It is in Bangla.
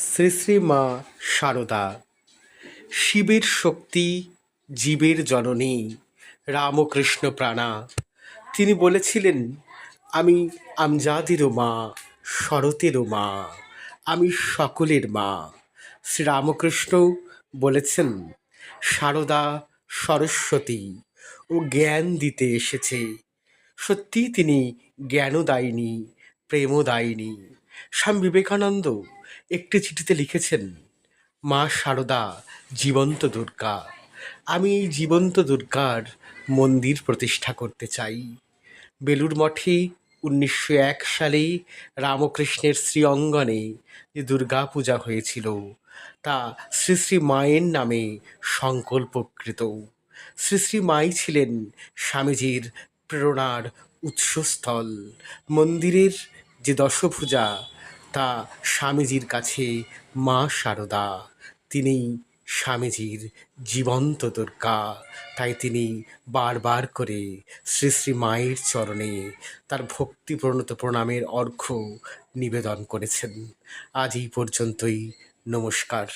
শ্রী শ্রী মা শারদা, শিবের শক্তি, জীবের জননী, রামকৃষ্ণ প্রাণা। তিনি বলেছিলেন, আমি আমজাদেরও মা, শরতেরও মা, আমি সকলের মা। শ্রীরামকৃষ্ণ বলেছেন, শারদা সরস্বতী ও জ্ঞান দিতে এসেছে। সত্যিই তিনি জ্ঞানদায়িনী, প্রেমদায়িনী। স্বামী বিবেকানন্দ একটি চিঠিতে লিখেছেন, মা শারদা জীবন্ত দুর্গা। আমি এই জীবন্ত দুর্গার মন্দির প্রতিষ্ঠা করতে চাই। বেলুড় মঠে 1901 সালে রামকৃষ্ণের শ্রী অঙ্গনে যে দুর্গা পূজা হয়েছিল, তা শ্রী শ্রী মায়ের নামে সংকল্পকৃত। শ্রী শ্রী মাই ছিলেন স্বামীজির প্রেরণার উৎসস্থল। মন্দিরের যে দশভুজা, তা স্বামীজির কাছে মা শারদা। তিনি স্বামীজির জীবন্ত দুর্গা। তাই তিনি বারবার করে শ্রী শ্রী মায়ের চরণে তার ভক্তিপ্রণত প্রণামের অর্ঘ্য নিবেদন করেছেন। আজ এই পর্যন্তই। নমস্কার।